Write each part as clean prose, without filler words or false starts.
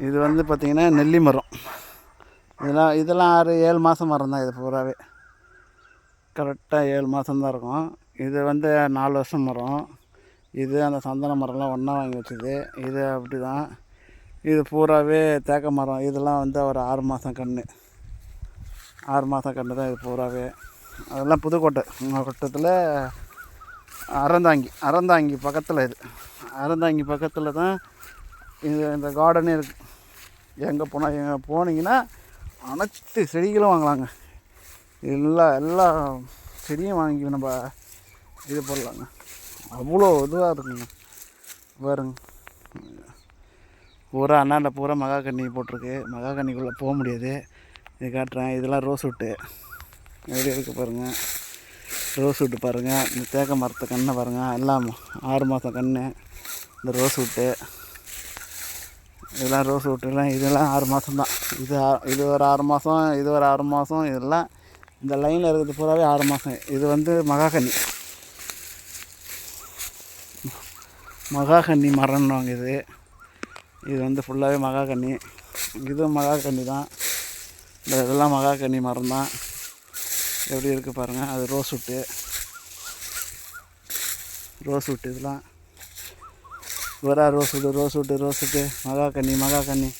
இது வந்து பார்த்திங்கன்னா நெல்லி மரம். இதெல்லாம் 6-7 மாதம் மரம் தான். இது பூராவே கரெக்டாக 7 மாதம்தான் இருக்கும். இது வந்து 4 வருஷம் மரம். இது அந்த சந்தன மரம்லாம் ஒன்றா வாங்கி வச்சது. இது அப்படி தான். இது பூராவே தேக்க மரம். இதெல்லாம் வந்து ஒரு 6 மாதம் கன்று. 6 மாதம் கன்று தான் இது பூராவே. அதெல்லாம் புதுக்கோட்டை மாவட்டத்தில் அறந்தாங்கி பக்கத்தில். இது அறந்தாங்கி பக்கத்தில் தான் இந்த கார்டனே இருக்குது. எங்கே போனீங்கன்னா அனைத்து செடிகளும் வாங்கலாங்க. எல்லா செடியும் வாங்கி நம்ம இது பண்ணலாங்க. அவ்வளோ இதுவாக இருக்குங்க. பாருங்க, பூரா அண்ணாண்ட பூரா மகாகன்னி போட்டிருக்கு. மகாகன்னிக்குள்ளே போக முடியாது. இது காட்டுறேன். இதெல்லாம் ரோஸ் வுட்டு எப்படி இருக்குது பாருங்கள். ரோஸ் வுட்டு பாருங்கள். இந்த தேக்க மரத்தை கண்ணை பாருங்கள். எல்லாம் 6 மாதம் கன்று. இந்த ரோஸ் வுட்டு இதெல்லாம் ரோஸ் வுட்டுலாம் இதெல்லாம் 6 மாதம்தான். இது ஒரு 6 மாதம், இது ஒரு 6 மாதம். இதெல்லாம் இந்த லைனில் இருக்கிறது பூராவே 6 மாதம். இது வந்து மகாகன்னி மரம்னுவாங்க. இது வந்து ஃபுல்லாகவே மகாகன்னி. இதுவும் மகாகன்னி தான். இதெல்லாம் மகாகன்னி மரம் தான். எப்படி இருக்குது பாருங்கள். அது ரோஸ் வுட்டு இதெல்லாம் வரா ரோஸ் வுட்டு மகாகன்னி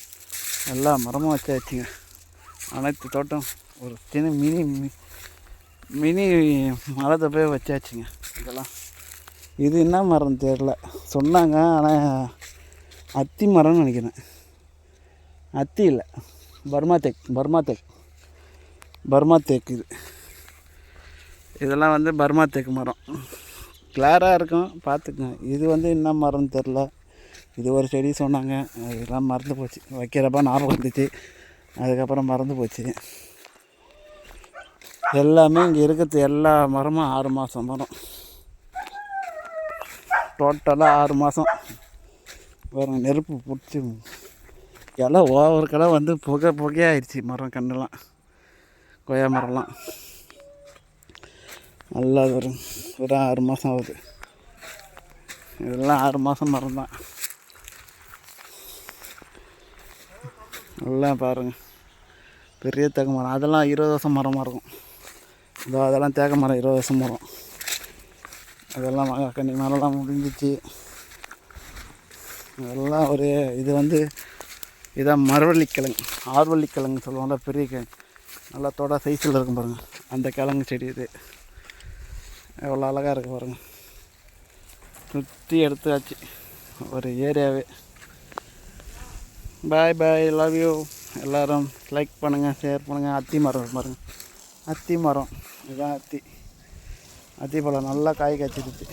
எல்லா மரமும் வச்சாச்சுங்க. அனைத்து தோட்டம் ஒரு சின்ன மினி மரத்தை போய் வச்சாச்சுங்க. இதெல்லாம் இது என்ன மரம் தெரில சொன்னாங்க. ஆனால் அத்தி மரம்னு நினைக்கிறேன். அத்தி இல்லை, பர்மா தேக்கு. இதெல்லாம் வந்து பர்மா தேக்கு மரம். கிளாராக இருக்கும், பார்த்துக்குங்க. இது வந்து என்ன மரம்னு தெரில. இது ஒரு செடி சொன்னாங்க. இதெல்லாம் மறந்து போச்சு. வைக்கிறப்ப ஞாபகம் வந்துச்சு, அதுக்கப்புறம் மறந்து போச்சு. எல்லாமே இங்கே இருக்கிறது எல்லா மரமும் 6 மாதம் மரம். டோட்டலாக 6 மாதம். வேறு நெருப்பு பிடிச்சி இலை ஒரு கிளை வந்து புகையாயிடுச்சு. மரம் கண்ணுலாம் கொய்யா மரம்லாம் நல்லா வரும். ஒரு 6 மாதம் ஆகுது. இதெல்லாம் 6 மாதம் மரம் தான். எல்லாம் பாருங்கள், பெரிய தேக்கு மரம். அதெல்லாம் 20 வருஷம் மரமாக இருக்கும். அதெல்லாம் தேக்கு மரம் 20 வருஷம் மரம். அதெல்லாம் மகாகன்னி மரம்லாம் முடிஞ்சிச்சு. அதெல்லாம் ஒரு இது வந்து இதான் ஆர்வல்லிக்கிழங்கு சொல்லுவாங்க. பெரிய கிழங்கு நல்லா தோட சைஸில் இருக்கும் பாருங்கள். அந்த கிழங்கு செடி இது எவ்வளோ அழகாக இருக்குது பாருங்கள். சுற்றி எடுத்தாச்சு ஒரு ஏரியாவே. Bye love you. எல்லோரும் லைக் பண்ணுங்கள், ஷேர் பண்ணுங்கள். அத்தி மரம் பாருங்கள். அத்தி மரம் இதுதான் அத்தி பழம் நல்லா காய் காய்ச்சிருச்சு.